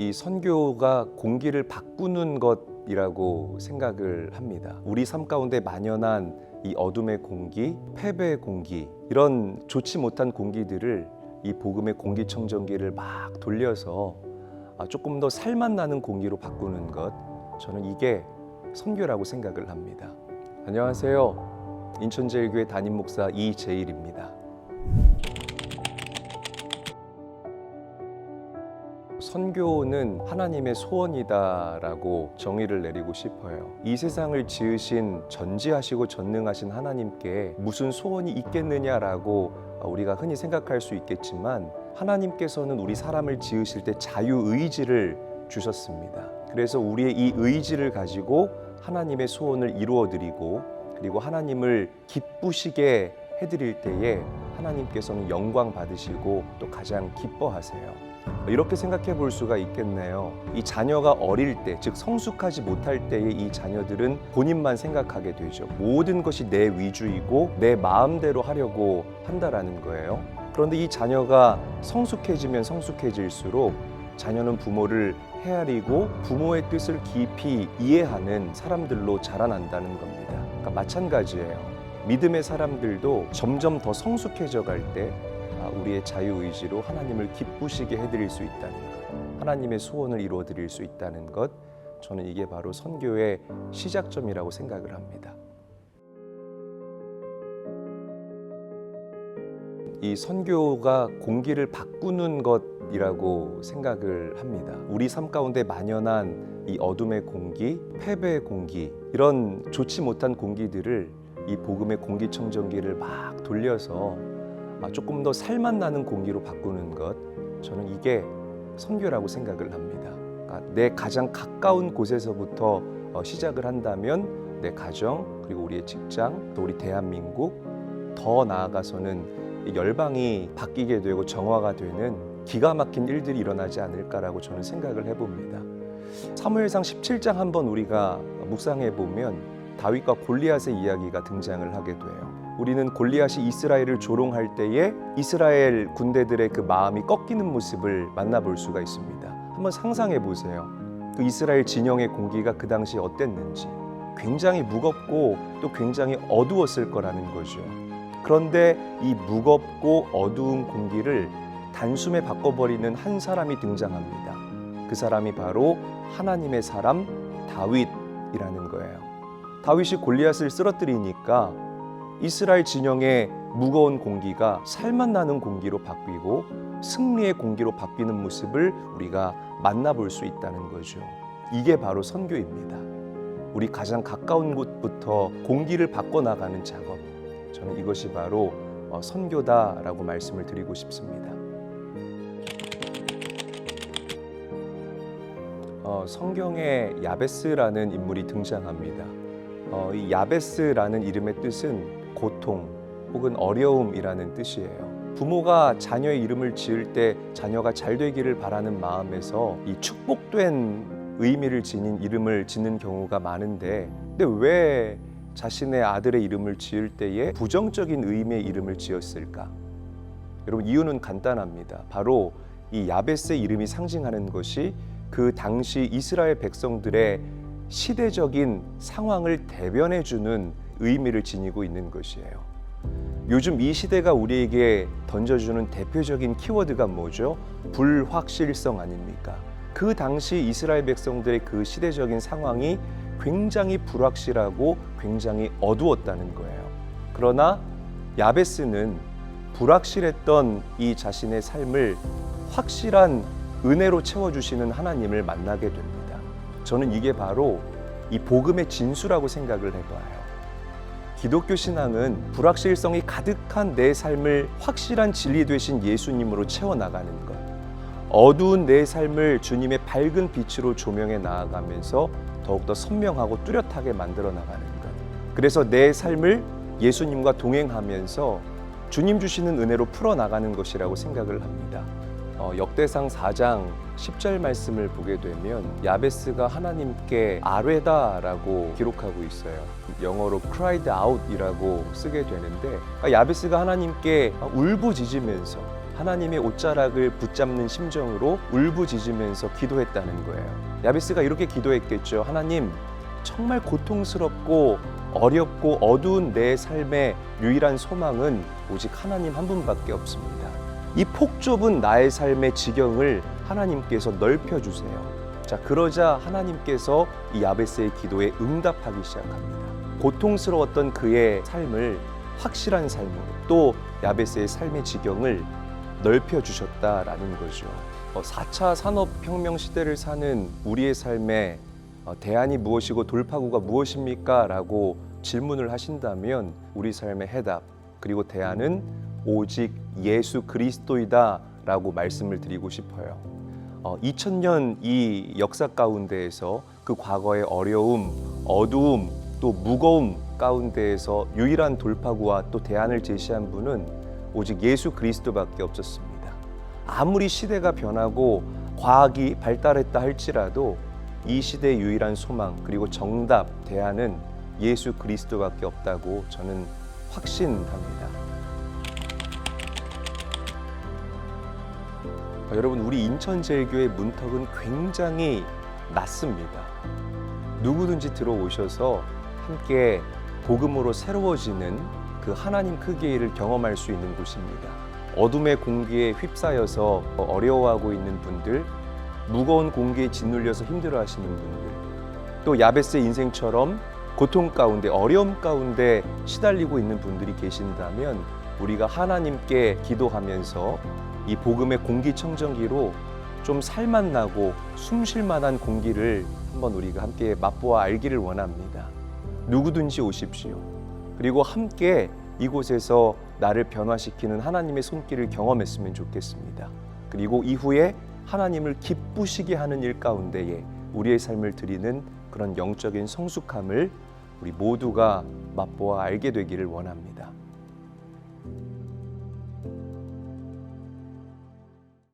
이 선교가 공기를 바꾸는 것이라고 생각을 합니다. 우리 삶 가운데 만연한 이 어둠의 공기, 패배의 공기, 이런 좋지 못한 공기들을 이 복음의 공기청정기를 막 돌려서 조금 더 살맛 나는 공기로 바꾸는 것, 저는 이게 선교라고 생각을 합니다. 안녕하세요. 인천제일교회 담임 목사 이재일입니다. 선교는 하나님의 소원이다라고 정의를 내리고 싶어요. 이 세상을 지으신 전지하시고 전능하신 하나님께 무슨 소원이 있겠느냐라고 우리가 흔히 생각할 수 있겠지만, 하나님께서는 우리 사람을 지으실 때 자유의지를 주셨습니다. 그래서 우리의 이 의지를 가지고 하나님의 소원을 이루어드리고, 그리고 하나님을 기쁘시게 해드릴 때에 하나님께서는 영광 받으시고 또 가장 기뻐하세요. 이렇게 생각해 볼 수가 있겠네요. 이 자녀가 어릴 때, 즉 성숙하지 못할 때의 이 자녀들은 본인만 생각하게 되죠. 모든 것이 내 위주이고 내 마음대로 하려고 한다라는 거예요. 그런데 이 자녀가 성숙해지면 성숙해질수록 자녀는 부모를 헤아리고 부모의 뜻을 깊이 이해하는 사람들로 자라난다는 겁니다. 그러니까 마찬가지예요. 믿음의 사람들도 점점 더 성숙해져 갈 때 우리의 자유의지로 하나님을 기쁘시게 해드릴 수 있다는 것, 하나님의 소원을 이루어드릴 수 있다는 것, 저는 이게 바로 선교의 시작점이라고 생각을 합니다. 이 선교가 공기를 바꾸는 것이라고 생각을 합니다. 우리 삶 가운데 만연한 이 어둠의 공기, 패배의 공기, 이런 좋지 못한 공기들을 이 복음의 공기청정기를 막 돌려서 조금 더 살맛 나는 공기로 바꾸는 것, 저는 이게 선교라고 생각을 합니다. 그러니까 내 가장 가까운 곳에서부터 시작을 한다면 내 가정, 그리고 우리의 직장, 또 우리 대한민국, 더 나아가서는 열방이 바뀌게 되고 정화가 되는 기가 막힌 일들이 일어나지 않을까라고 저는 생각을 해봅니다. 사무엘상 17장 한번 우리가 묵상해 보면 다윗과 골리앗의 이야기가 등장을 하게 돼요. 우리는 골리앗이 이스라엘을 조롱할 때에 이스라엘 군대들의 그 마음이 꺾이는 모습을 만나볼 수가 있습니다. 한번 상상해 보세요. 그 이스라엘 진영의 공기가 그 당시 어땠는지. 굉장히 무겁고 또 굉장히 어두웠을 거라는 거죠. 그런데 이 무겁고 어두운 공기를 단숨에 바꿔버리는 한 사람이 등장합니다. 그 사람이 바로 하나님의 사람 다윗이라는 거예요. 다윗이 골리앗을 쓰러뜨리니까 이스라엘 진영의 무거운 공기가 살맛 나는 공기로 바뀌고 승리의 공기로 바뀌는 모습을 우리가 만나볼 수 있다는 거죠. 이게 바로 선교입니다. 우리 가장 가까운 곳부터 공기를 바꿔나가는 작업, 저는 이것이 바로 선교다라고 말씀을 드리고 싶습니다. 성경에 야베스라는 인물이 등장합니다. 이 야베스라는 이름의 뜻은 고통 혹은 어려움이라는 뜻이에요. 부모가 자녀의 이름을 지을 때 자녀가 잘 되기를 바라는 마음에서 이 축복된 의미를 지닌 이름을 짓는 경우가 많은데, 근데 왜 자신의 아들의 이름을 지을 때에 부정적인 의미의 이름을 지었을까? 여러분, 이유는 간단합니다. 바로 이 야베스의 이름이 상징하는 것이 그 당시 이스라엘 백성들의 시대적인 상황을 대변해주는 의미를 지니고 있는 것이에요. 요즘 이 시대가 우리에게 던져주는 대표적인 키워드가 뭐죠? 불확실성 아닙니까? 그 당시 이스라엘 백성들의 그 시대적인 상황이 굉장히 불확실하고 굉장히 어두웠다는 거예요. 그러나 야베스는 불확실했던 이 자신의 삶을 확실한 은혜로 채워주시는 하나님을 만나게 됩니다. 저는 이게 바로 이 복음의 진수라고 생각을 해봐요. 기독교 신앙은 불확실성이 가득한 내 삶을 확실한 진리 되신 예수님으로 채워나가는 것, 어두운 내 삶을 주님의 밝은 빛으로 조명해 나아가면서 더욱더 선명하고 뚜렷하게 만들어 나가는 것, 그래서 내 삶을 예수님과 동행하면서 주님 주시는 은혜로 풀어나가는 것이라고 생각을 합니다. 역대상 4장 10절 말씀을 보게 되면 야베스가 하나님께 아뢰다라고 기록하고 있어요. 영어로 cried out이라고 쓰게 되는데, 야베스가 하나님께 울부짖으면서 하나님의 옷자락을 붙잡는 심정으로 울부짖으면서 기도했다는 거예요. 야베스가 이렇게 기도했겠죠. 하나님, 정말 고통스럽고 어렵고 어두운 내 삶의 유일한 소망은 오직 하나님 한 분밖에 없습니다. 이 폭 좁은 나의 삶의 지경을 하나님께서 넓혀주세요. 자, 그러자 하나님께서 이 야베스의 기도에 응답하기 시작합니다. 고통스러웠던 그의 삶을 확실한 삶으로, 또 야베스의 삶의 지경을 넓혀주셨다라는 거죠. 4차 산업혁명 시대를 사는 우리의 삶에 대안이 무엇이고 돌파구가 무엇입니까? 라고 질문을 하신다면 우리 삶의 해답, 그리고 대안은 오직 예수 그리스도이다 라고 말씀을 드리고 싶어요. 2000년 이 역사 가운데에서 그 과거의 어려움, 어두움, 또 무거움 가운데에서 유일한 돌파구와 또 대안을 제시한 분은 오직 예수 그리스도밖에 없었습니다. 아무리 시대가 변하고 과학이 발달했다 할지라도 이 시대의 유일한 소망, 그리고 정답, 대안은 예수 그리스도밖에 없다고 저는 확신합니다. 여러분, 우리 인천제일교회 문턱은 굉장히 낮습니다. 누구든지 들어오셔서 함께 복음으로 새로워지는 그 하나님 크기를 경험할 수 있는 곳입니다. 어둠의 공기에 휩싸여서 어려워하고 있는 분들, 무거운 공기에 짓눌려서 힘들어하시는 분들, 또 야베스의 인생처럼 고통 가운데, 어려움 가운데 시달리고 있는 분들이 계신다면 우리가 하나님께 기도하면서 이 복음의 공기청정기로 좀 살맛나고 숨쉴 만한 공기를 한번 우리가 함께 맛보아 알기를 원합니다. 누구든지 오십시오. 그리고 함께 이곳에서 나를 변화시키는 하나님의 손길을 경험했으면 좋겠습니다. 그리고 이후에 하나님을 기쁘시게 하는 일 가운데에 우리의 삶을 드리는 그런 영적인 성숙함을 우리 모두가 맛보아 알게 되기를 원합니다.